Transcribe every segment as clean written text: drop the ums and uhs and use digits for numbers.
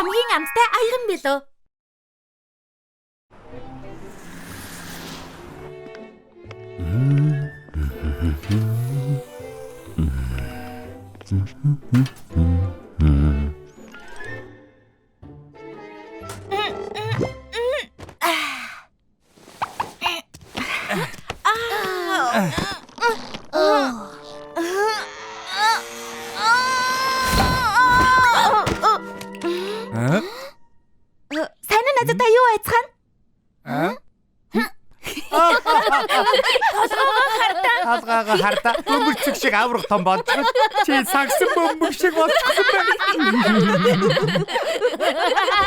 хамгийн амттай аяган билүү? Сайн уу надад юу айцхан? Толгойгоо хардаа бөмбөрчг шиг аврах том болчиход чи сагсан бөмбөг шиг болчихсон байна.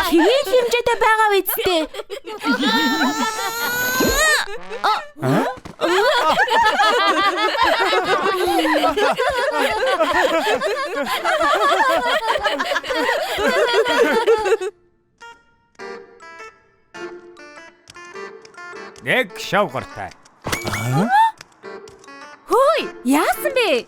Хин хэмжээтэй байгаа үсттэй. Нэг шавгартай. Хөөе, яасан бэ?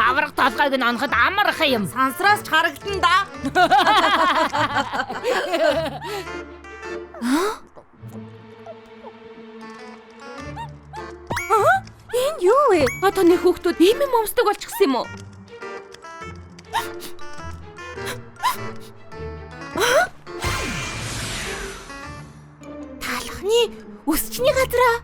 Аврах толгойг нь оноход амарх юм. Сансраас ч харагдан да. Энэ юу вэ? Таны хүүхдүүд ийм юм өмсдөг болчихсон юм уу? Талхны өсчний газраа.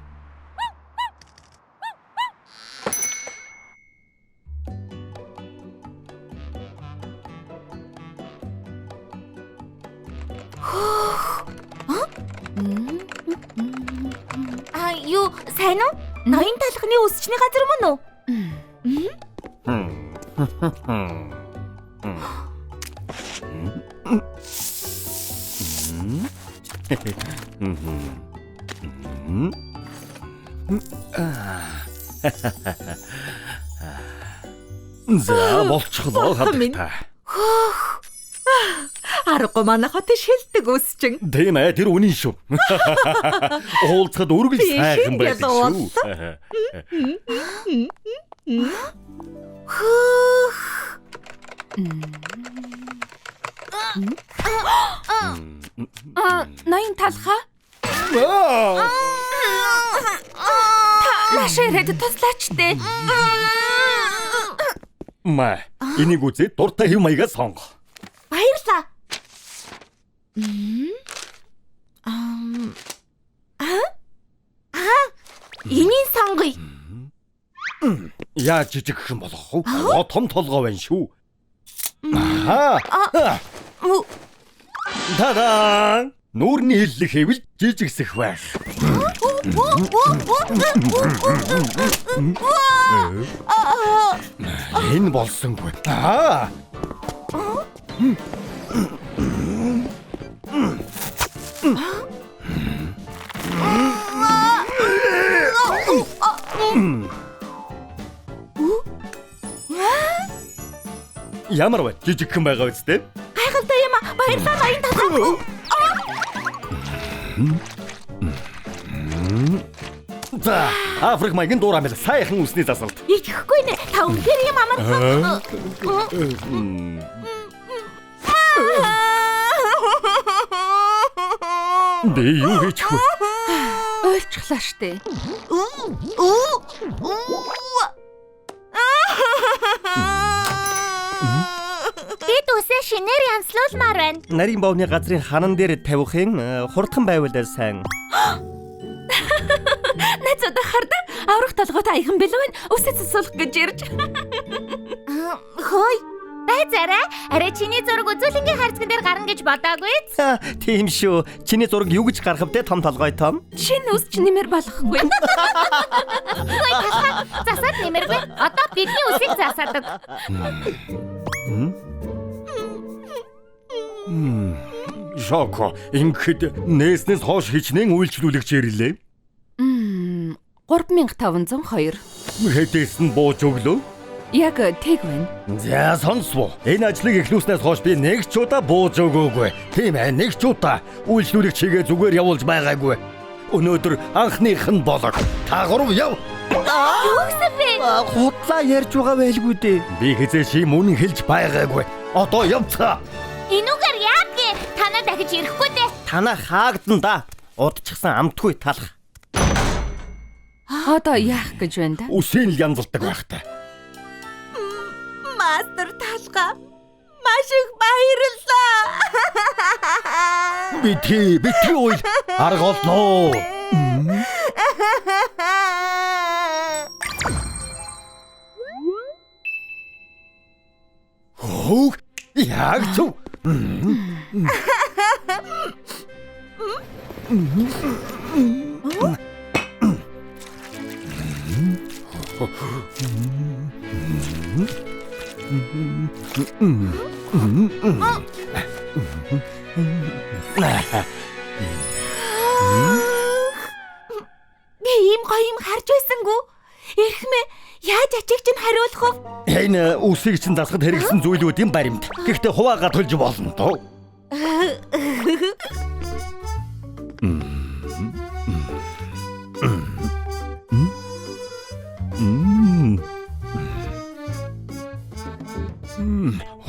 Юу сайн уу? Ноён талхны өсчний газар мөн үү? За болчихлоо хадтай. Аргагүй манай хот шилдэг өсчин. Тийм ээ, тэр үнэн шүү. Уулзахад өргөл сайхан байсан шүү. Ноён талхаа? Маширэд туслаач дээ. Маа, энийг үзээд дуртай хэв маягаа сонго. Баярлаа. Энийг сонгоё. Яаж жижигхэн болох вэ? Том толгой байна шүү. Тадаа! Нүүрний хиллэх хэвэл жижигсэх байх. Энэ болсонгүй. Ямар вэ? Жижигхэн байгаа үстэй? Гайхалтай юм аа. Баярлалаа ноён талхаа. За, Африк маягийн дуурай мэл сайхан үсний засалт. Итгэхгүй нэ. Та үнэхээр юм амархан. Би юу хийчих вэ? Ойлцглаа штэ. Бид үсээ шинээр янзлуулмаар байна. Нарийн бовны газрын ханан дээр тавихын хурдхан байвал сайн. Найзууд хардаг аврах толгойтой аяхан бэлэн үсээ цэцүүлэх гэж ирж. Хөөе. Байзаарай. Арай чиний зураг үзүүлэнгийн харцган дээр гарна гэж бодоогүй. Тийм шүү. Чиний зураг юу гэж гарах вэ? Том толгой том. Шинэ үс ч нэмэр болохгүй. Хөөе талхаа. Засаад нэмэргүй. Одоо бидний үсийг засаадаг. Жоко, ингээд нээснээс хойш хичнээн үйлчлүүлэгч ирлээ. 3502. Хэдээс нь бууж өглөө. Яг тэг байна. За сонсвоо. Энэ ажлыг эхлүүлснээс хойш би нэг ч удаа бууж өгөөгүй. Тийм ээ, нэг ч удаа үйлчлүүлэг чигээ зүгээр явуулж байгаагүй. Өнөөдөр анхных нь болог. Та гурав яв. Юу гэсэн бэ? Худлаа ярьж байгаа байлгүй дээ. Би хизээ шим үнэн хэлж байгаагүй. Одоо явцгаа. Энүүгээр яад гээ? Танаа дахиж ирэхгүй дээ. Танаа хаагдан да. Удчихсан амтгүй талах. Одоо яах гэж байна да? Үсийн л янзалдаг байхтай. Мастер талга. Маш их баярлалаа. Бити уйл арга олноо. Хөөг яг зөв. Би ийм гоё юм харж байсангүй. Эрхмээ яаж ачиг чинь хариулах вэ? Энэ үсийг чинь засахад хэрэгсэн зүйлүүд юм баримт. Гэхдээ хуваагаад төлж болно тоо.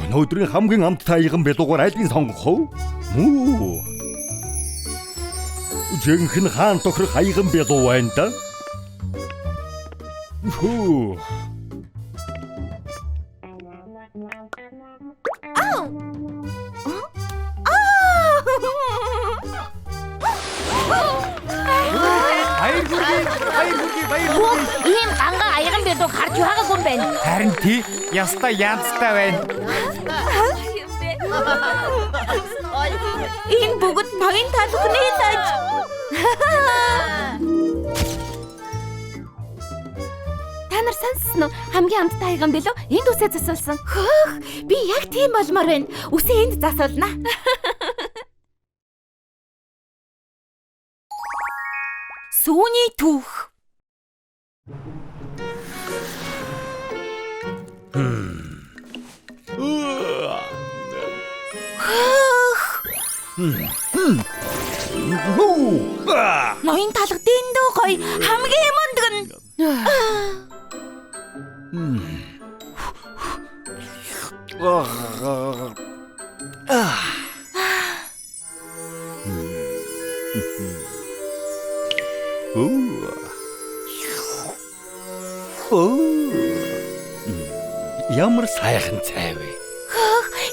Өнөөдрийн хамгийн амттай аяган бэлуугаар альбин сонгох уу? Жинхэнэ хаан тохирох аяган бэлуу байна да. Ийм ганга аяган бэлүүг харж байгаагүй юм байна. Харин тий яста янзтай байна. Энэ бүгд ноён талхны лаж. Та нар сонссон уу? Хамгийн амттай аяган бэлүү энд үсээ засуулсан. Хөөх, би яг тийм болмоор байна. Үсээ энд засуулна. Сүүний түүх. Ноён талх дэндүү гоё хамгийн мундаг нь. Ямар сайхан цай вэ?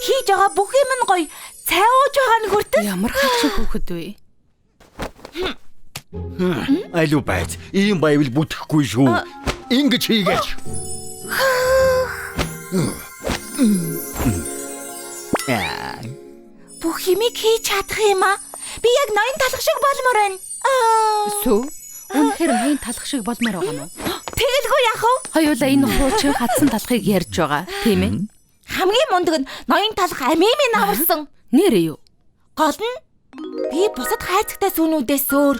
Хийж байгаа бүх юм нь гоё. Цай ууж байгаа нь хүртэл. Ямар хачиг хөөхд вэ? Алуу байц. Ийм байвал бүтэхгүй шүү. Ингэж хийгээч. Бүх юмыг хийж чадах юм аа. Би яг ноён талх шиг болмоор байна. Сүү? Үнэхээр ноён талх шиг болмоор байгаа нь. Тэгэлгүй яах вэ? Хоёулаа энэ хуучин хатсан талхыг ярьж байгаа, тийм ээ? Хамгийн мундаг нь ноён талх амимын аварсан. Нэрээ юу? Гол нь би бусад хайцагтай сүүнүүдээс өөр.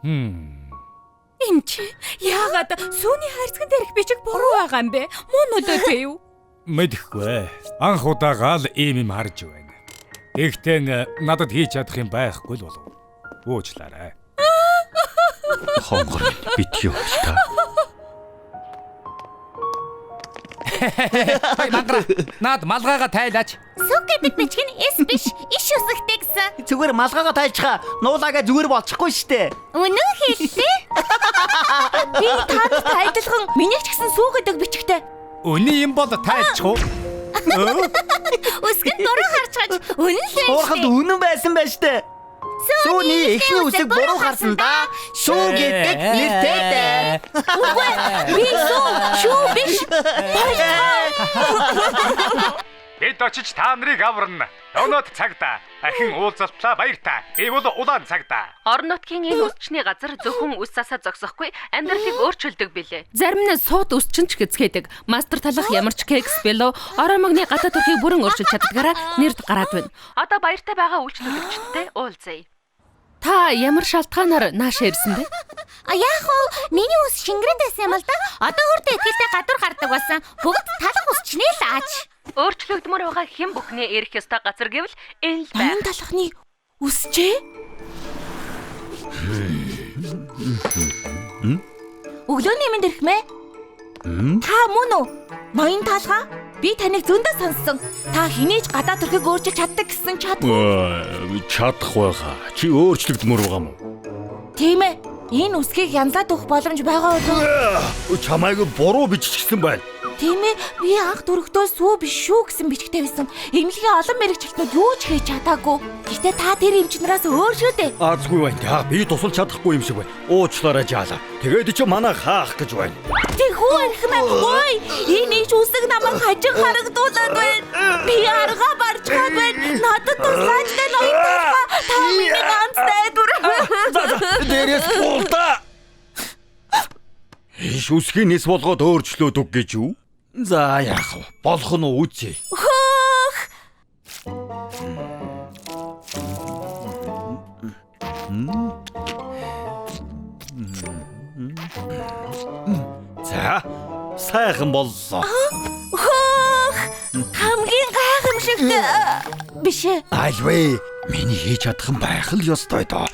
Энд чи яагаад сүүний хайрцагт дээрх бичиг буруу байгаа юм бэ? Мөн өдөөтэй юу? Мэдэхгүй. Анх удаага л ийм юм харж байна. Гэхдээ надад хийж чадах юм байхгүй л болов. Уучлаарай. Хонгор битгий та. Хай мангара. Наад малгайгаа тайлаач. Сүг гэдэг бичиг нь эс биш, иш үсэгтэй гэсэн. Зүгээр малгайгаа тайлчгаа. Нуулаагаа зүгээр болчихгүй штэ. Үнэн хэллээ. Би тантай адилхан миний ч гэсэн сүг гэдэг бичигтэй. Өний юм бол тайлчих уу? Үсгэнд буруу харж чаж үнэн л Уурхад үнэн байсан байна штэ. Сүүний эхний үсэг буруу харсан да. Шүү гэдэг нэртэй. Үгүй би шүү биш. Бид очиж та нарыг аварна. Өнөөдөр цагта ахин уулзалтлаа баяртай. Би бол улаан цагта. Орон нутгийн энэ үсчний газар зөвхөн үс засаа зогсохгүй амьдралыг өөрчилдөг билээ. Зарим нь сууд үсчин ч гэцгээдэг. Мастер талах ямар ч кекс бэлөө ороомогны гадаа төрхийг бүрэн өөрчилж чаддгаараа нэрд гараад байна. Одоо баяртай байгаа үйлчлүүлэгчтэй уулзъя. Та ямар шалтгаанаар нааш ирсэн бэ? Яг уу миний ус шингэрээд байсан юм л да. Одоо өөртөө ихтэй гадуур гардаг болсон. Бүгд талах усчнээ л аач. Өөрчлөгдмөр байгаа хэн бүхнээ ирэх ёстой газар гэвэл энэ л байна. Ноён талхны үсчээ? Өглөөний минь ирхмэ. Та мөн үү? Ноён талхаа? Би таныг зөндөө сонссон. Та хинээж гадаа төрхийг өөрчилж чаддаг гэсэн чадгүй. Чадах байхаа. Чи өөрчлөгдмөр байгаа мó? Тийм ээ. Энэ үсгийг янзлаад өгөх боломж байгаа уу? Чамайг буруу биччихсэн байна. Тийм ээ. Би анх дөрөвдөө сүү биш шүү гэсэн бичгтэй байсан. Эмнэлгийн олон мэрэгчлэтнүүд юу ч хийж чадаагүй. Гэхдээ та тэр эмчнээс өөр шүү дээ. Азгүй байна. Би тусалж чадахгүй юм шиг байна. Уучлаарай жаалаа. Тэгээд чи манаа хаах гэж байна. Тэхүү архимаа. Ой, энэ ич үсэг намайг хажин харагдуулаад байна. Би арга барж гад байна. Надад туслаач та ноён талхаа. Та миний ганц найдвар. Дээрээс буулда. Иш үсгийн нэс болгоод өөрчлөөд өг гэж юу? За яах вэ? Болох нь үзье. Хөөх. За, сайхан боллоо. Хөөх. Хамгийн гайхамшигтай биш ээ. Альвэ, миний хийж чадах юм байх л ёстой доо.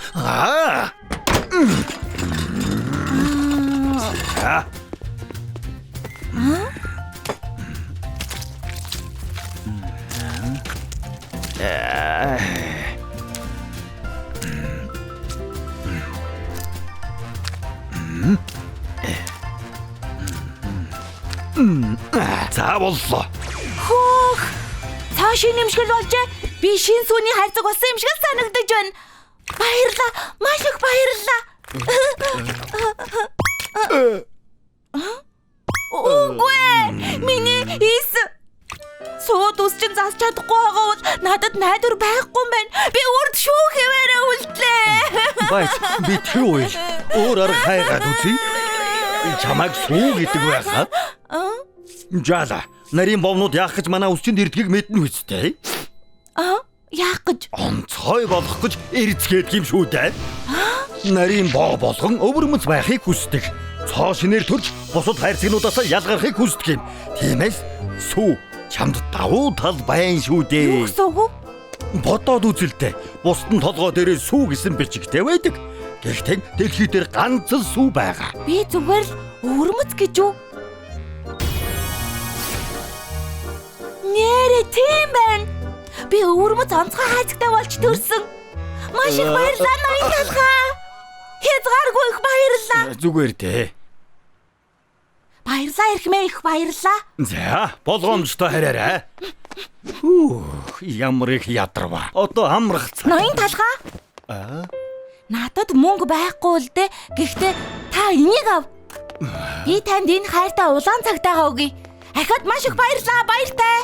За боллоо. Хөөх. Цаа шинэ нэмшгэл болжээ. Би шинэ сүүний хайрцаг болсон юм шиг санагдаж байна. Баярлаа. Маш их баярлаа. Үгүй. Миний ис сууд усчин зас чадахгүй байгаа бол надад найдвар байхгүй юм байна. Би урд шүү хэвээрээ үлдлээ. Байц би тэр үйл өөр арга хайгаад үзье. Чамайг сүү гэдэг байхаа. Жаала, нарийн бовнууд яах гэж манай үсчинд ирдгийг мэднэ үстэй. Яах гэж? Онцгой болох гэж эрзгээд юм шүү дээ. Нарийн боо болгон өвөрмөц байхыг хүсдэг. Цоо шинээр төрж бусад хайрцагнуудаасаа ялгархыг хүсдэг юм. Тиймээс сүү чамд давуу тал байна шүү дээ. Юу гэсэн үг? Бодоод үзэлтэй. Бусдын толгой дээрээ сүү гэсэн бичигтэй байдаг. Гэхдээ дэлхий дээр ганц л сүү байгаа. Би зүгээр л өвөрмөц гэж юу? Нэрэ тийм байна. Би өвөрмөц онцгой хайцагтай болж төрсөн. Маш их баярлалаа ноён талхаа. Хязгааргүй их баярлалаа. Зүгээр дээ. Баярлалаа эрхмээ их баярлалаа. За, болгоомжтой хараарай. Ямар их ядарва. Одоо амрах цаг. Ноён талхаа. Надад мөнгө байхгүй л дээ. Гэхдээ та энийг ав. Би танд энэ хайртай улаан цагтаагаа өгье. Ахад маш их баярлалаа, баяртай.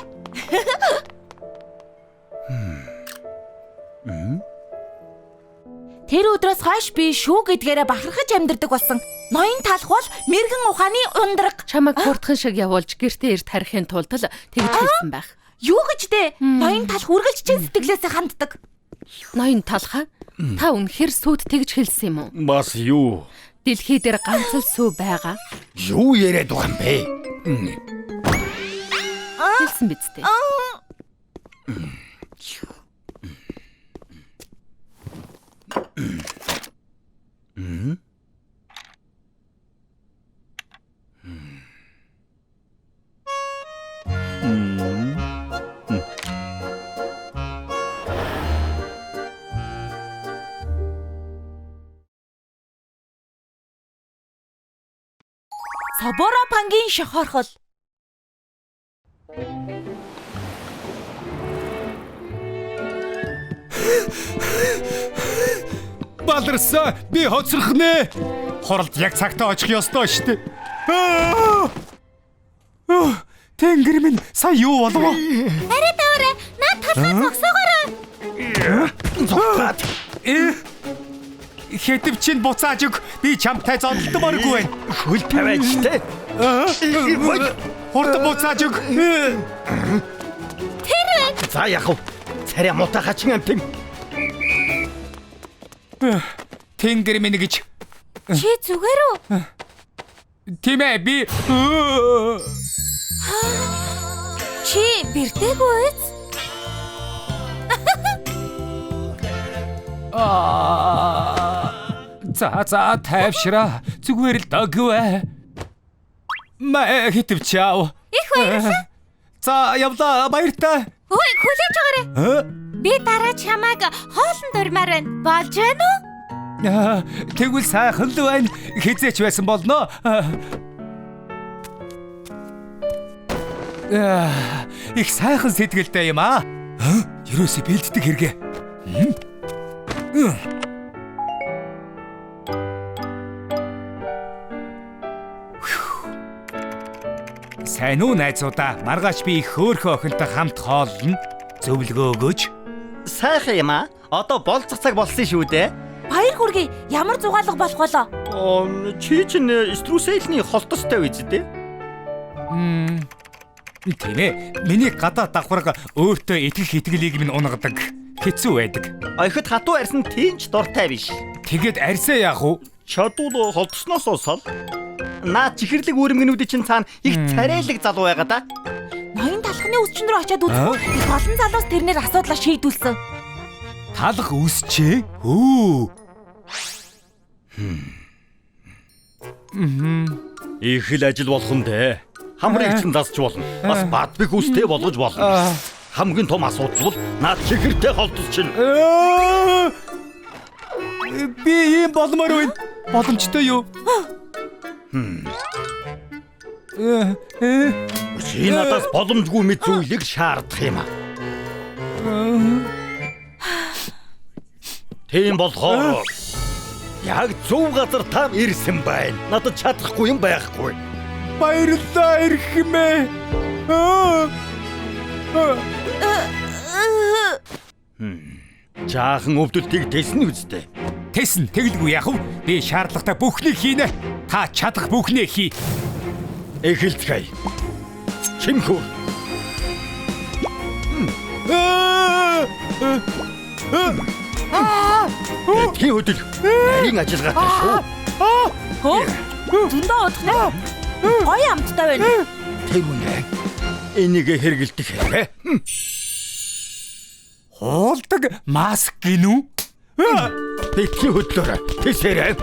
Тэр өдрөөс хойш би шүү гэдгээрээ бахархаж амьдардаг болсон. Ноён талх бол мэргэн ухааны ундраг. Чамайг хурдхан шиг явуулж гэртээ эрт харихын тулд л тэгж хэлсэн байх. Юу гэж дээ? Ноён талх үргэлж чин сэтгэлээсээ ханддаг. Ноён талхаа. Та үнэхээр сүйд тэгж хэлсэн юм уу? Бас юу? Дэлхий дээр ганц л сүү байгаа. Юу яриад байгаа юм бэ? Хэлсэн биз дээ. Соборо пангийн шохорхол. Баларсан би хоцрох нэ. Хоролд яг цагтаа очих ёстой шүү дээ. Тэнгэр минь сая юу болов? Арай таваарай. Наад талхаа зогсоогоорой. Зогсоод. Хэдв чинь буцааж өг. Би чамтай зодтолтмооргүй байна. Хөл тавиач те. Хурд буцааж өг. Тэр За яах вэ? Царай мута хачин амтэн. Тэнгэр минь гэж. Чи зүгээр үү? Тийм ээ би. Чи бэртээгүй ээ? За тайвшраа. Зүгээр л догвэ. Маа хитвчаав. Их баярлалаа. За явлаа баяртай. Ой, хүлээж аваарай. Би дараа чамайг хоолн дурмаар байна. Болж байна уу? Тэгвэл сайхан л байна. Хизээч байсан болно. Их сайхан сэтгэлтэй юм аа. Ерөөсөө бэлддэг хэрэгэ. Сайн уу найзуудаа? Маргааш би их хөөрхөн охинтой хамт хооллоно. Зөвлөгөө өгөөч. Сайхан юм аа. Одоо болцох цаг болсон шүү дээ. Баяр хүргэе. Ямар зугаалга болох болоо? Чи чинь струсэлний холтостой биз дээ? Тийм ээ. Миний гадаа давхарга өөртөө итгэх итгэлийг минь унгадаг. Хэцүү байдаг. Охид хатуу арьсан тэнч дуртай биш. Тэгээд арьсаа яах вэ? Чадвал холтосноос сал. Наад чихэрлэг үүрэмгэнүүдийн чинь цаана их царайлаг залуу байгаа да. Ноён талхны үсчин рүү очиад үзэх. Би олон залуус тэрнэр асуудлаа шийдүүлсэн. Талх үсчээ? Хөө. Их л ажил болох юм дээ. Хамрыг ч засч болно. Бас бадбиг үстэй болгож болно. Хамгийн том асуудал бол наад чихэртэй холтос чинь. Би ийм болмоор байна. Боломжтой юу? Чи надаас боломжгүй мэд зүйлийг шаардах юм аа. Тийм болохоор яг зөв газар та ирсэн байна. Надад чадахгүй юм байхгүй. Баярлалаа эрхмээ. Жаахан өвдөлтийг тэсн үсттэй. Тэсэн тэгэлгүй яах вэ? Би шаардлагатай бүхнийг хийнэ. Та чадах бүхнээ хий. Эхэлцгээе. Чимхүү. Эдгийн хөдөл нарийн ажиллагаатай шүү. Зөндөө удах нэ. Гоё амттай байна. Тэр үнэ. Энийг хэрэгэлдэх хэрэг. Хоолдог маск гинүү? Эдгийн хөдлөөр тэсэрэй.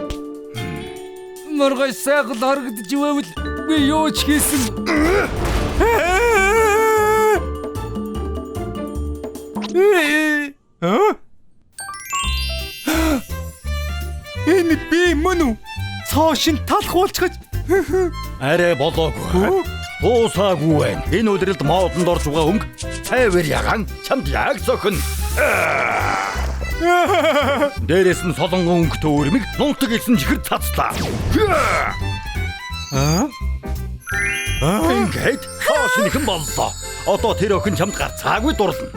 Маргааш сайхан харагдаж байвал би юу ч хийсэн. Энэ би мөн үү? Цоошин талх уулчгаж. Арай болоогүй. Дуусаагүй байна. Энэ өдрөлд модонд орж байгаа хөнгө цайвар ягаан чамд яг зохино. Дээрээс нь солонгон өнгөтэй өрмөг нунтаг илсэн чихэр цацлаа. Ингээд хоошинхэн боллоо. Одоо тэр охин чамд гарцаагүй дурлна.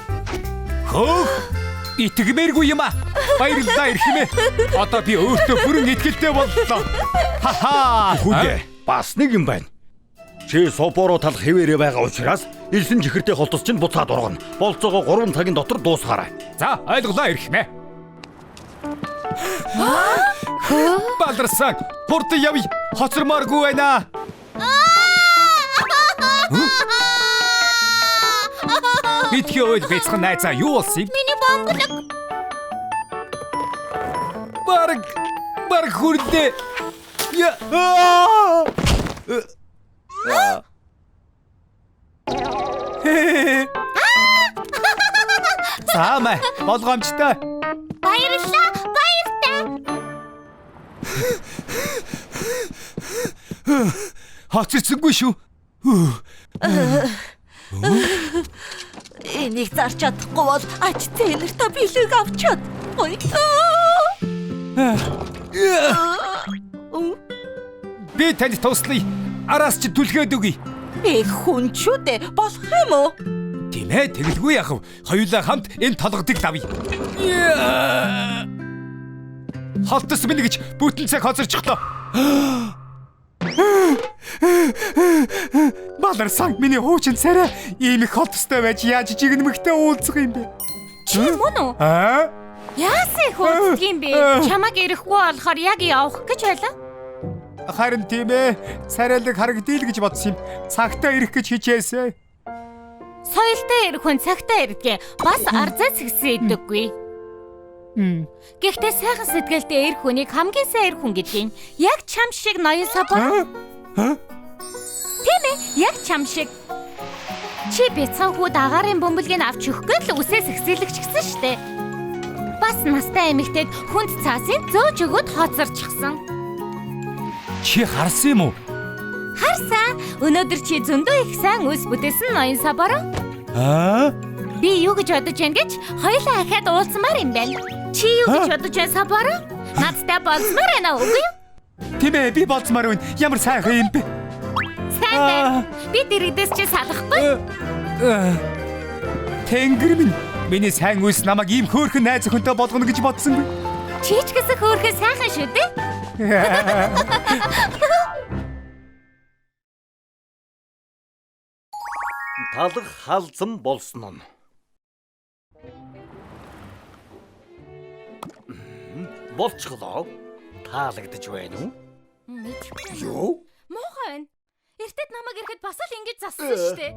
Хөөх! Итгэмээргүй юм аа. Баярлалаа эрхмээ. Одоо би өөртөө бүрэн итгэлтэй боллоо. Хаха! Хүлээ. Бас нэг юм байна. Чи сопоро талх хэвээрээ байгаа учраас илсэн чихэртэй холтос чинь буцаад ургана. Болцоогоо 3 цагийн дотор дуусгаарай. За, ойлголоо эрхмээ. Балдарсан. Хурд явъя. Хоцормооргүй байна. Битгий ойл бяцхан найзаа юу болсон юм? Миний бомблог. Бараг хүрдээ. Саамай, болгоомжтой. Баярлалаа. Баяртай. Хоцорсонгүй шүү. Энийг зарч чадахгүй бол ач зээлэртэ билег авчаад. Би танд туслая. Араас чи түлхээд өгье. Би хүн ч үү дээ. Болох юм уу? Тийм ээ, тэгэлгүй яах вэ? Хоёулаа хамт энэ толгодыг давъя. Холтос минь гэж бүтэн цаг хоцорчихлоо. Баларсан миний хуучин царай ийм их холтостой байж яаж жигнэмэгтэй уулзах юм бэ? Чи мөн үү? Яасан их ууддаг юм бэ? Чамаг ирэхгүй болохоор яг явах гэж байлаа. Харин тийм ээ. Царайлаг харагдъя л гэж бодсон юм. Цагтаа ирэх гэж хичээсэн. Соёлтой ирэх хүн цагтаа ирдэг. Бас арзаа зэгсэн идэггүй. Гэхдээ сайхан сэтгэлтэй ирэх хүнийг хамгийн сайн ирэх хүн гэдэг нь яг чам шиг ноён сабар. Тийм ээ, яг чам шиг. Чи бяцхан хүүд агаарын бөмбөлгийг авч өгөхгүй л үсээ сэгсэлэгч гисэн штэ. Бас настай эмэгтэйд хүнд цаасын зөөж өгöd хоцорчихсан. Чи харсан юм уу? Харсан. Өнөөдөр чи зөндөө их сайн үс бүтээсэн ноён сабар. Би юу гэж бодож байна гэж хоёулаа ахаад уулзмаар юм байна. Чи юу гэж бодож байна сабар? Надтай болцмаар байна уу? Үгүй юу? Тийм ээ, би болцмаар байна. Ямар сайхан юм бэ? Сайн байна. Би дэрэгдээс чи салахгүй. Тэнгэр минь. Миний сайн үс намайг ийм хөөрхөн найз охинтой болгоно гэж бодсонгүй. Чи ч гэсэн хөөрхөн сайхан шүү дээ. Талх халзан болсон нь. Болчихлоо. Таалагдж байна уу? Юу? Муухай байна. Эртэд намайг ирэхэд бас л ингэж зассан шүү дээ.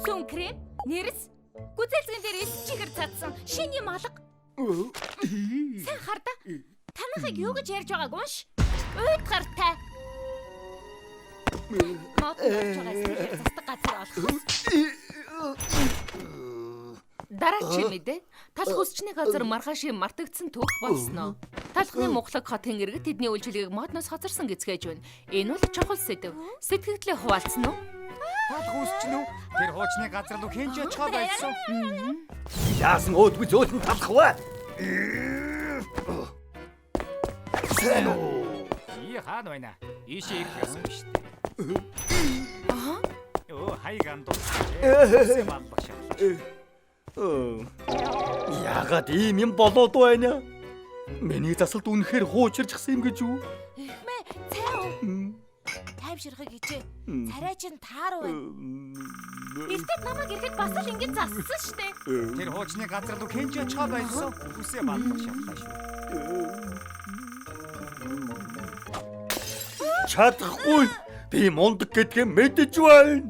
Сүн крем, нэрс, гүзэлзгэн дээр элс чихэр цадсан шиний малга. Сайн харда. Танахыг юу гэж ярьж байгааг унш. Уйд гартай. Мод ярьж байгаас застаг газар олох. Дараа чи мэдээ. Талх үсчний газар маргаашийн мартагдсан түүх болсноо. Талхны муглаг хотын иргэд тэдний үйлчлэгийг модноос хоцорсон гэцгээж байна. Энэ бол чухал сэдв. Сэтгэгдлээ хуваалцсан уу? Талх үсчин үү? Тэр хуучны газар руу хэнч очихоо байсан. Яасан өөдгүй зөөлөн талах вэ? Сэн үү? И хаана байна? Ийшээ ирэх гэсэн шүү дээ. Оо, хайган дуу. Үсээ маллах шатлаа. Яагаад ийм юм болоод байна? Миний засалд үнэхээр хуучирчсан юм гэж юу? Эхмээ, цай уу? Тайвширхаг ичээ. Царай чин тааруу байна. Эртэд намайг ирэхэд бас л ингэж зассан шүү дээ. Тэр хуучны газар руу хэнч очихоо байсан. Үсээ маллах шатлаа шүү. Чадахгүй. Би мундаг гэдгээ мэдэж байна.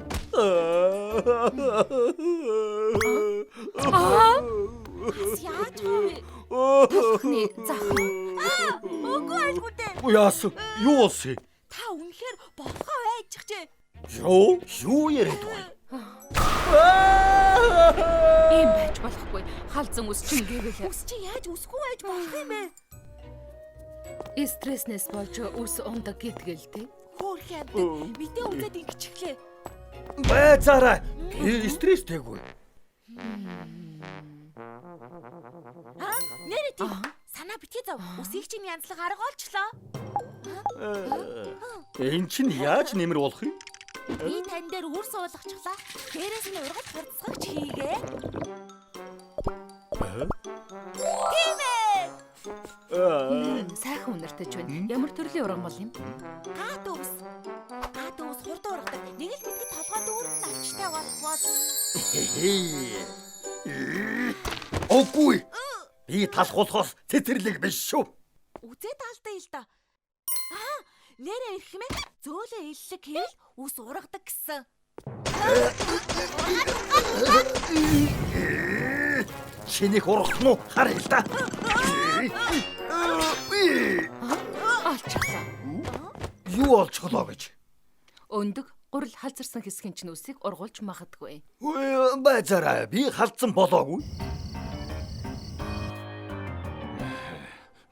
Яаж вэ? Талхны зах. Үгүй альгүй дээ. Яасан? Юу болсон? Та үнэхээр болохоо айчихжээ. Юу яриад байна? Ийм байж болохгүй. Халзан үс чин гэвэл Үс чи яаж үсгүй байж болох юм бэ? стресснээс болж үс ундаг гэдгээл тэ. Хөөрхөн амт мэдээ үзээд ингэчихлээ. Байцаараа. Би стресстэйгүй. Нэрэ тийм. Санаа битгий зав. Үсийг чинь янзлах арга олчлоо. Энд чинь яаж нэмэр болох юм? Би тань дээр үр суулгачихлаа. Дээрээс нь ургаж хурцгагч хийгээ. Тийм ээ. Сайхан үнэртэй ч байна. Ямар төрлийн урган бол юм? Гат ус. Гат ус хурд ургадаг. Нэг л мэдгэд толгой дүүрэн авчтай болох бол. Үгүй. Би талах болохоос цэцэрлэг биш шүү. Үзээ таалтай л да. Нэрэ ирэх юм ээ. Зөөлөө иллэг хийвэл ус ургадаг гэсэн. Чинийх ургах нь харъя л да. Олчихлаа. Юу олчихлоо гэж? Өндөг гурил халзарсан хэсгийн чинь үсийг ургуулж магадгүй. Байцаараа би халдсан болоогүй.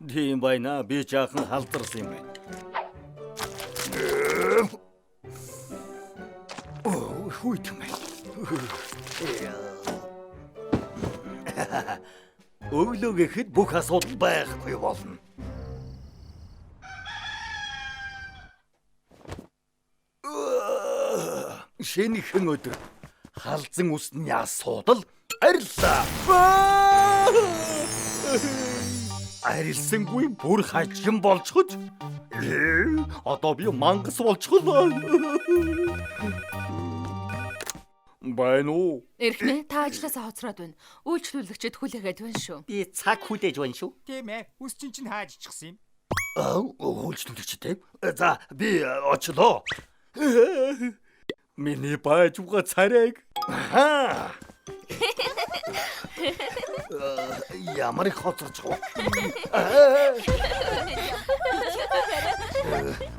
Тийм байна. Би жаахан халдарсан юм байна. Хүйт юм. Өглөө гэхэд бүх асуудал байхгүй болно. Шинэхэн өдөр халзан усны асуудал ариллаа. Арилсангүй бүр хажим болчиход одоо би мангас болчихлоо. Байна уу? Эрхнээ та ажлаасаа хоцроод байна. Үйлчлүүлэгчэд хүлээгээд байна шүү. Би цаг хүлээж байна шүү. Тийм ээ. Үс чинь хааж ичихсэн юм. Үйлчлүүлэгч тийм. За би очлоо. Миний баажуга царайг. Ямар их хоцорч гоо.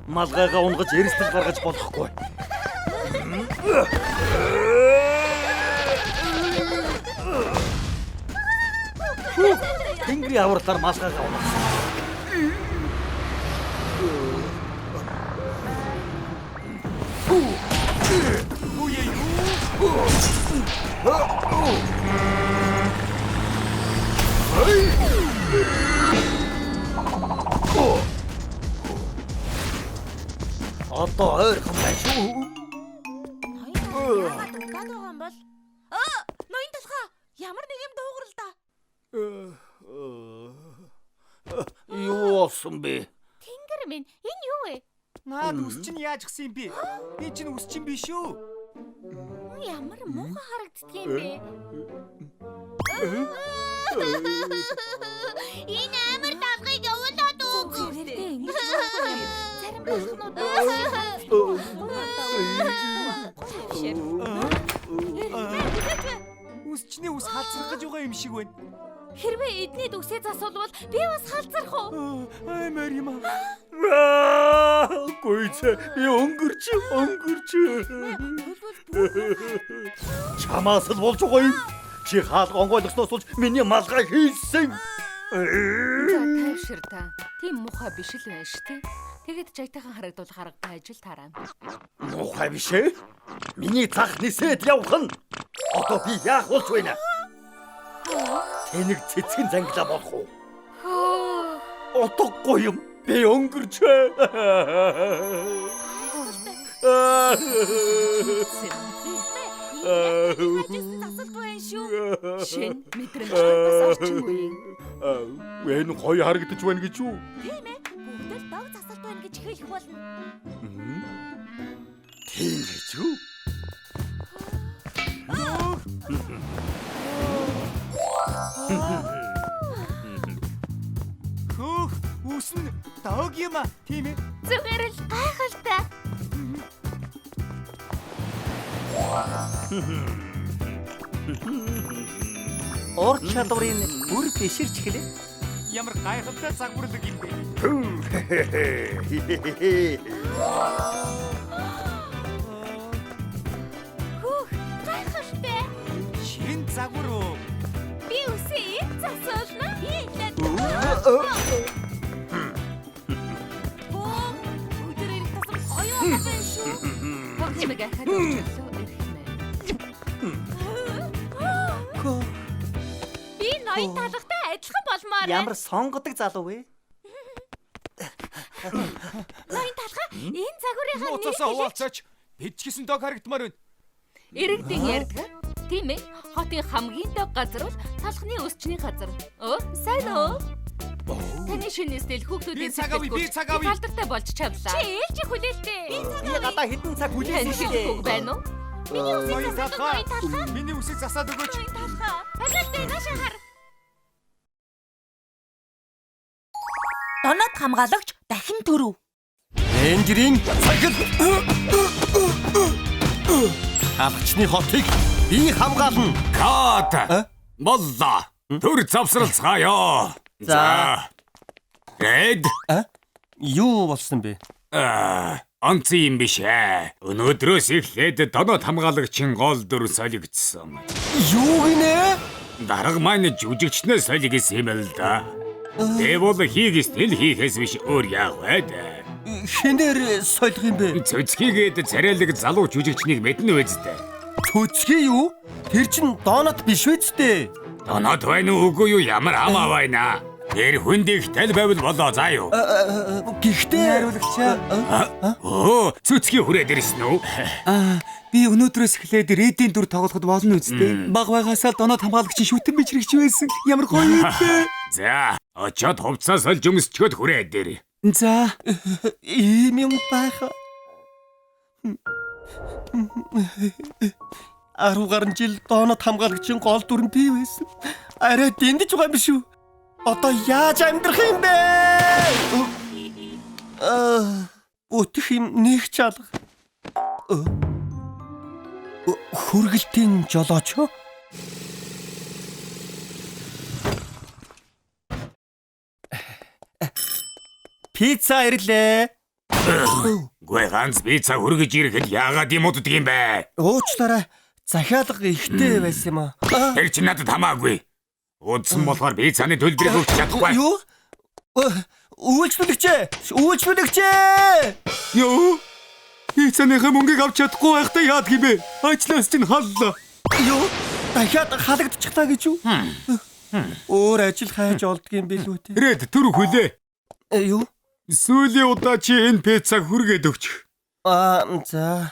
Малгайгаа унгаж эрсдэл гаргаж болохгүй. Тэнгэрийн авралаар малгайгаа унгасан. Одоо ойрхон байна шүү. Яагаад удаад байгаа юм бол? Ноён толгой. Ямар нэг юм дуугарл да. Юу болсон бэ? Тэнгэр минь энэ юу вэ? Наад үс чинь яаж гисэн юм бэ? Би чинь үс чинь биш шүү. Ямар муухай харагддаг юм бэ? Энэ амар талгыг явуулаад уу. Зарим болгонууд Үсчний үс халзрах гэж байгаа юм шиг байна. хэрвээ эдний дүгсээ засвал би бас халзрах уу? Ай Марима. Гүйц би өнгөрч. Чамаас л болж байгаа юм. Чи хаалга онгойлгосноос болж миний малгай хийсэн. За тайвшир та. Тийм муухай биш л байна шүү дээ. Тэгэд жайтайхан харагдуулах арга байж л тараа. Муухай биш ээ. Миний цах нисээд явах нь. Одоо би яах болж байна? Тэнэг цэцгэн зангилаа болох уу? Отохгүй юм. Би өнгөрч. Засалгүй шүү. Шин мэдрэмж бас орчин үеийн. Энэ гоё харагдаж байна гэж юу? Тийм ээ. Бүгд л дог засалт байна гэж хэлэх болно. Тийм гэж юу? Хөөх, үс нь дог юм а. Тийм ээ. Зүгээр л гайхалтай. Ор чадварын бүр биширч эхлэв. Ямар гайхалтай загварлаг юм бэ? Гайхалтай. Шинэ загвар уу? Би үсээ энд засуулна. Өдөр ирэх тусам гоё байна шүү. Хогчмэг ахад өчлөө эрхнээ. Би ноён талхтай адилхан болмоор байна. Ямар сонгодог залуу вэ? Ноён талхаа энэ загварынхаа Нууцаасаа хуваалцаач. Бид ч гэсэн дог харагдмаар байна. Иргэдийн ярьдаг. Тийм ээ. Хотын хамгийн дог газар бол талхны өсчний газар. Сайн уу? Таны шинээс тэл хүүхдүүдийн би цаг авъя. Талдартай болж чадлаа. чи ээлж хүлээлтэй. Би гадаа хэдэн цаг Таны хүлээсэн шүү хүүг дээ. байна уу? Ноён талхаа. Миний үсийг засаад өгөөч. Алaalтай наашаа хар. Доноод хамгаалагч дахин төрөв. Энжирийн цагт Алгачны хотыг би хамгаална. Кат. Боллоо. Төр завсралцгаая. За. Red. Юу болсон бэ? Онцгой юм биш ээ. Өнөөдрөөс эхлээд доноод хамгаалагчийн гол дүр солигдсон. Юу гинэ? Дарга маань жүжигчнээ солигдсон юм л да. Тэвол хийгээс тэл хийхээс биш өөр яах вэ? Хинээр солих юм бэ? Цөцгийгээд царайлаг залуу жүжигчнийг мэднэ үсттэй. Төцгий юу? Тэр чин доонот биш үсттэй. Доноод байна уу үгүй юу ямар амаа байна. Тэр хүндийг тэл байвал болоо заа юу. Гэхдээ хариулагчаа. Цөцгий хүрээд ирсэн үү? Би өнөөдрөөс эхлээд редийн дүр тоглоход болно үсттэй. Баг багасаа доноод хамгаалагчийн шүтэн бичрэгч байсан. Ямар гоё юм бэ? За, очоод хувцас олж өмсчгöd хүрээд ир. За, ийм юм байх. 10 гаруй жил доонод хамгаалагчийн гол дүр нь би байсан. Арай дэндэж байгаа юм биш үү? Одоо яаж амьдрах юм бэ? Өтөх юм нэг ч алга. Хүргэлтийн жолооч юу? Пицца ирлээ. Гүй ганц пицца хүргэж ирэхэд яагаад юм уддаг юм бэ? Уучлаарай. Захиалга ихтэй байсан юм аа. Тэр чинь надад хамаагүй. Удсан болохоор пиццаны төлбөрийг өгч чадахгүй. Юу? Үйлчлүүлэгч! Юу? Пиццаныхаа мөнгийг авч чадахгүй байхдаа яадаг юм бэ? Ажлаас чинь халлаа. Юу? Дахиад халагдчихлаа гэж юу? Өөр ажил хайж олдгийн билүү те. Рэд түр хүлээ. Юу? Сүүлийн удаа чи энэ пиццаг хүргээд өгч. За.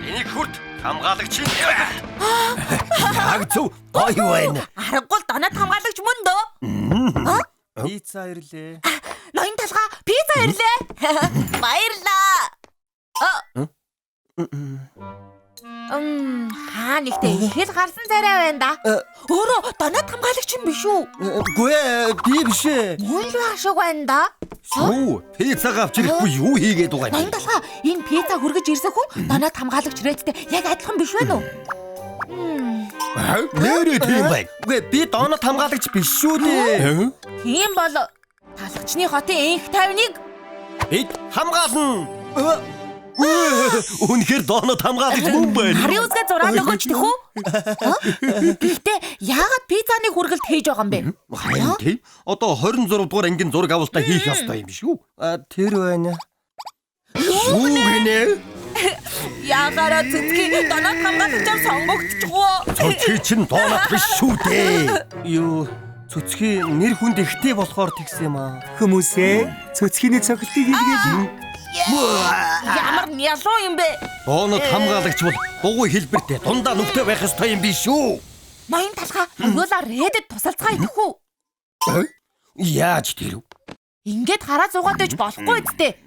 Энийг хүрт хамгаалагч юм. Яг зөв. Гоё байна. Аргагүй л донод хамгаалагч мөн дөө. Пицца ирлээ. Ноён талгаа пицца ирлээ. Баярлаа. Хаа нэгтэй ихэл гарсан царай байна да. Өөрөө донод хамгаалагч юм биш үү? Гүй би биш ээ. Мөн л ашиг байна да. Сүү, пиццаг авч ирэхгүй юу хийгээд байгаа Ноён талгаа энэ пицца хүргэж ирсэн хүн донод хамгаалагч Рэдтэй яг адилхан биш байна уу? Нэрээ тийм байна. Гүй би доонод хамгаалагч биш шүү дээ. Тийм бол талхчны хотын энх тайвныг Бид хамгаална. Үнэхээр доонод хамгаалагч мөн байна. Хари үзгээ зураад өгөөч тэх үү? Гэхдээ яагаад пиццаны хүргэлт хийж байгаа юм бэ? Харин тийм. Одоо 26 дугаар ангийн зураг авалтаа хийх ёстой юм шүү. Тэр байна. Юу гэнэ? Яагаад зүтгий донод хамгаалагчаар сонгогдчихвоо? Цөцгий чинь доонод биш шүү дээ. Юу цөцгий нэр хүнд ихтэй болохоор тэгсэн юм аа. Хүмүүсээ цөцгийний цогцолтыг илгээд Ямар ялуу юм бэ? Доонод хамгаалагч бол дугуй хэлбэртэй дундаа нүхтэй байх ёстой юм биш үү? Ноён талхаа өгөөлө Рэдэд тусалцгаа идэх үү? Яаж тэр? Ингээд хараа зугаад иж болохгүй үсттэй.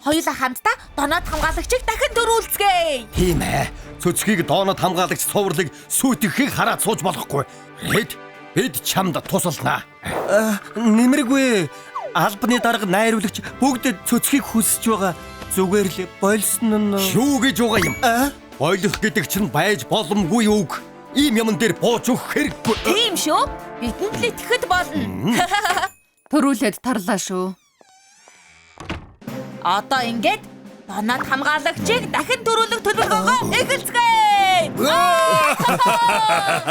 Хоёулаа хамтдаа донод хамгаалагчийг дахин дөрүүлцгээе. Тийм ээ. Цөцгийг доонод хамгаалагч цувралыг сүйтгэхийг хараад сууж болохгүй. Рэд бид чамд тусалнаа. Нэмэргүй. Албаны дарга найруулагч бүгд цөцгийг хүсэж байгаа. Зүгээр л болсон нь юу гэж байгаа юм? Ойлгох гэдэг чинь байж боломгүй үг. Ийм юм дээр бууж өгөх хэрэггүй. Тийм шүү. Бидэнд л итгэхэд болно. Төрүүлээд тарлаа шүү. Одоо ингээд донод хамгаалагчийг дахин дөрүүлэх төлөвлөгөөгөө эхэлцгээе.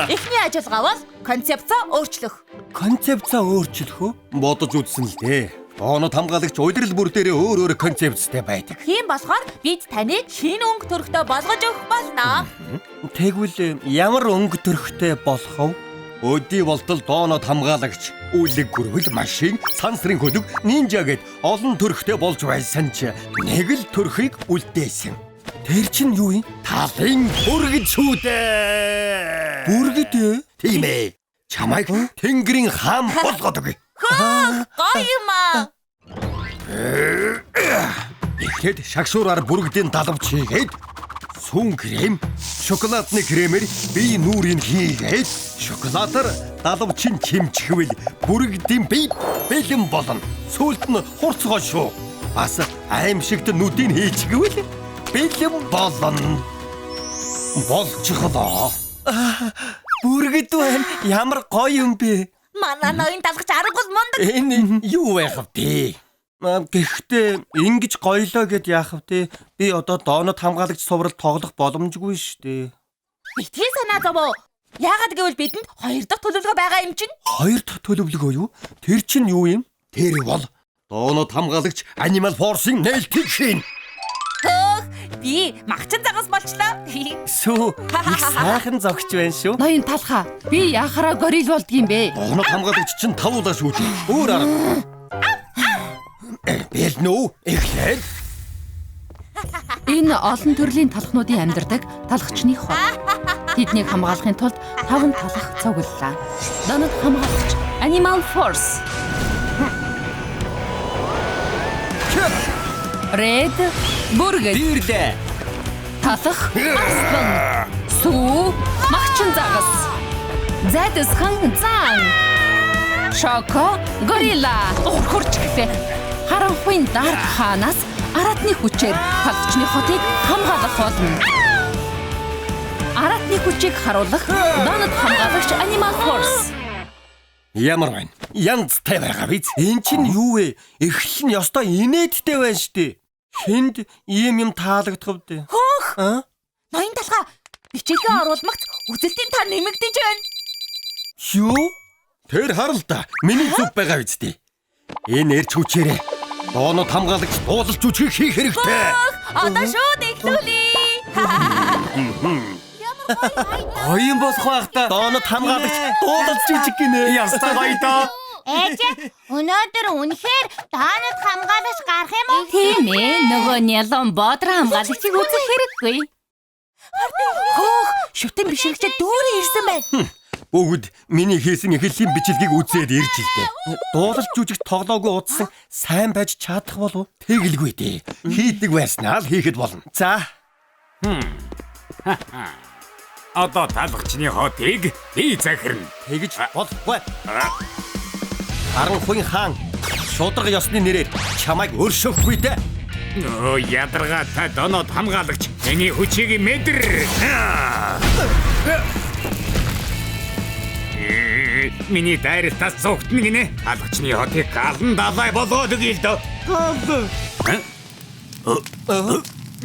Эхний ажиллагаа бол концепцоо өөрчлөх. Концепцаа өөрчлөх үү? Бодож үзсэн л дээ. Доонод хамгаалагч удирдал бүр дээрээ өөр концепцтэй байдаг. Тийм болохоор бид таныг шинэ өнгө төрхтэй болгож өгөх болно. Тэгвэл ямар өнгө төрхтэй болох вэ? Өдий болтол доонод хамгаалагч, үлэг гүрвэл машин, сансрын хөлөг, нинжа гэд олон төрхтэй болж байсан ч нэг л төрхийг үлдээсэн. Тэр чинь юу юм? Талын бүргэд шүү дээ. Бүргэд ээ? Тийм ээ. Чамайг Тэнгэрийн хаан болгоод өгье. Гоё юм аа. Тэгэхэд шагшуураар бүргэдийн далавч хийгээд сүн крем, шоколадны кремээр бие нүрийг хийгээд шоколадаар далавчин чимчгвэл бүргэдийн бие бэлэн болно. Сүүлд нь хурцгоо шүү. Бас аимшигт нүдийг хийчихвэл бэлэн болно. Болчихлоо. Бүргэд байна. Ямар гоё юм бэ? Манай ноён талгач аргал мундаг. Энэ юу байх вэ? Гэхдээ ингэж гоёлоо гэд яах вэ? Би одоо доонод хамгаалагч суврал тоглох боломжгүй шүү дээ. Битгий санаа зовоо. Яагаад гэвэл бидэнд 2 дахь төлөвлөгөө байгаа юм чинь? 2 дахь төлөвлөгөө юу? Тэр чинь юу юм? Тэр бол доонод хамгаалагч Animal Force-ийн нээлтийг хийн. Би магчин загас болчлоо. Сүү, их сайхан зогч байна шүү. Ноён талхаа. Би яхараа горил болдгийм бэ? Доонод хамгаалагч чинь тавуулаа шүү. Өөр арга. Бэлнүү эхлээд Энэ олон төрлийн талхнуудын амьдардаг талхчны хот. Тэднийг хамгаалахын тулд 5 талх цуглалаа. Донод хамгаалагч Animal Force. Red бүргэд. бирлээ. талах арслан сүү магчин загас зайдсхан зан шоко горилла хурч гэхлээр харанхуйн дарг хаанаас аратны хүчээр халагчны хотыг хамгаалах болно. Аратны хүчийг харуулах донод хамгаалагч Animal Force. Ямар байна? Янзтай байгаа биз? Эн чинь юу вэ? Эхлэл нь ёстой инээдтэй байна штэ. Хинд юм таалагдах вэ? Хөөх. Ноён талгаа бичээгээ оруулмагц үзэлтийн тар нэмэгдэж байна. Юу? Тэр харал та. Миний зүг байгаа биз дээ. Энэ эрч хүчээрээ доонод хамгаалагч дуулалж үжих хийх хэрэгтэй. Одоо шууд эхлүүлээ. Хоён болох байх та. Доонод хамгаалагч дуулалж үжих гинэ. Ястай гоё доо. Ээж өнөөдөр үнэхээр доонод хамгаалагч гарах юм уу? Тийм ээ. Нөгөө нялон бодор хамгаалагчийг үзэх хэрэггүй. Хөөх, шүтэн бишрэгчээ дүүрэн ирсэн байна. Бүгд миний хийсэн эхлэлийн бичлэгийг үзээд ирж л дээ. Дуулалж жүжиг тоглоогүй удсан сайн байж чадах болов? Тэгэлгүй дээ. Хийдэг байснаа л хийхэд болно. За. Одоо талхчны хотыг би захирна. Тэгж болохгүй. Харанхуйн хаан шударга ёсны нэрээр чамайг өршөөхгүй дээ. Нөө ядаргаатай донод хамгаалагч миний хүчийг мэдэр. Миний дайртаас цогтно гинэ. Талхчны хотыг галан далай болгоод өгье л дөө.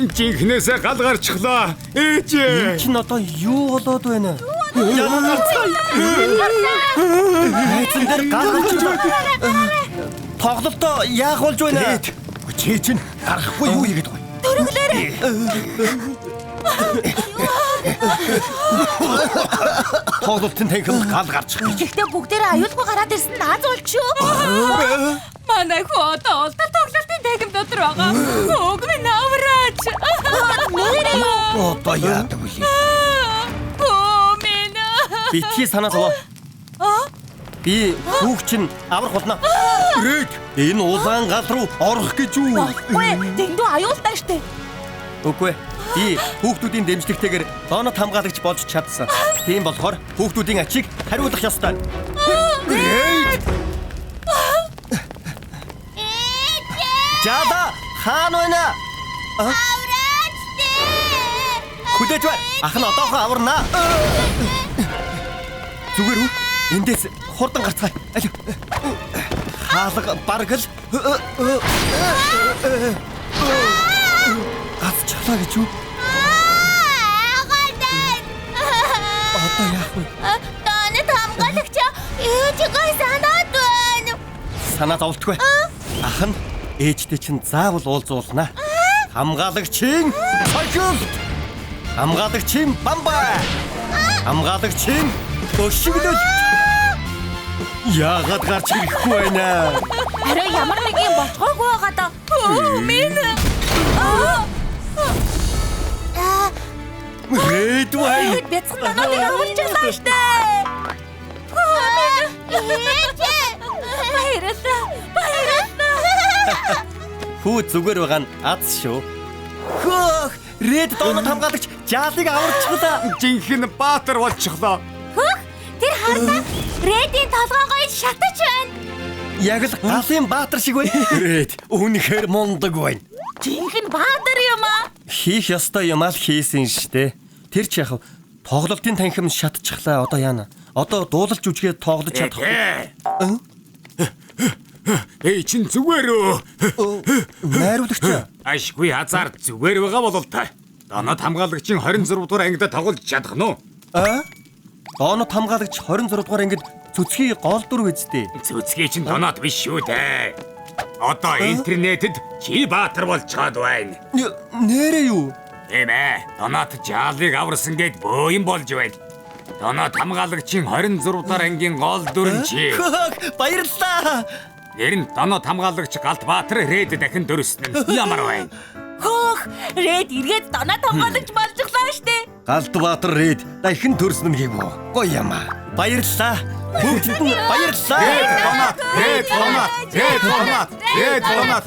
Жинхнээсээ гал гарчихлаа. Ээж. Энэ чинь одоо юу болоод байна? Ямар гарцгаа? Эцэн дээр гал гарч байна. Тоглолтоо яах болж байна? Чи чинь гарахгүй юу игээд байна? Төрөглөөрэй. Тоглолтын танхимд гал гарчих гэж. Гэхдээ бүгдээрээ аюулгүй гараад ирсэн нааз болж шүү. Манай хүү одоо олдол тоглолтын танхим дотор байгаа. Өг минь авраач. Нэрээ юу? Одоо яадаг вэ? Оо минь. Битгий санаа зовоо. Би хүүг чинь аврах болно. Рэд энэ улаан гал руу орох гэж юу? Үгүй, дэндүү аюултай штэ. Үгүй. Би хүүхдүүдийн дэмжлэгтэйгээр доонод хамгаалагч болж чадсан. Тийм болохоор хүүхдүүдийн ачийг хариулах ёстой. Жада хаан байна. Авраач дээ. Хүлээж бай. Ах нь одоохон аварнаа. Зүгээр үү? Эндээс хурдан гарцгаая. Алив. Хаалга бараг л. Гац чалаа гэж юу? Одоо яах вэ? Доонод хамгаалагч ээжигээ санаад байна. Санаа зовлтгүй. Ах нь ээжтэй чинь заавал уулзуулнаа. Хамгаалагчийн цогцолт. Хамгаалагчийн бамбай. Хамгаалагчийн өшиглөл. Яагаад гарч ирэхгүй байна? Арай ямар нэг юм болцгоогүй байгаа даа. Минь. Red wine. Бяцхан дануудыг аварчлаа штэ. Баярлалаа. Хүү зүгээр байгаа нь аз шүү. Хөөх, Red доонод хамгаалагч жаалыг аварчихлаа. Жинхэнэ баатар болчихлоо. Тэр хардаа Рэдийн толгоогоо шатаж байна. Яг л галын баатар шиг байна. Red үнэхээр мундаг байна. Жинхэнэ баатар юм аа. Хийх ёстой юм аа хийсэн штэ. Тэр ч яхав тоглолтын танхим шатчихлаа. Одоо яана? Одоо дуулалж үжгээ тоглож чадах. Эй чин зүгээр үү? Найруулагч. Ашгүй хазар зүгээр байгаа бол та. Донод хамгаалагчийн 26 дугаар ангид тоглож чадах нь уу? Доонод хамгаалагч 26 дугаар ангид цөцгийн гол дүр үздэй. Цөцгий чин донод биш шүү дээ. Одоо интернетэд чи баатар болчиход байна. Нэрээ юу? Тийм ээ. Донод жаалыг аварсан гэд бөөм болж байна. Донод хамгаалагчийн 26 дугаар ангийн гол дүр нь чи. Баярлалаа. Нэр нь донод хамгаалагч Галт Баатар Рэд дахин дөрөсөн нь ямар байна? Хөөх, Рэд эргээд донод хамгаалагч болчихлоо штэ. Галт Баатар Рэд дахин төрсөн юм уу? Гоё юм аа. Баярлалаа. Бүгд нь баярлалаа. Рэд донод.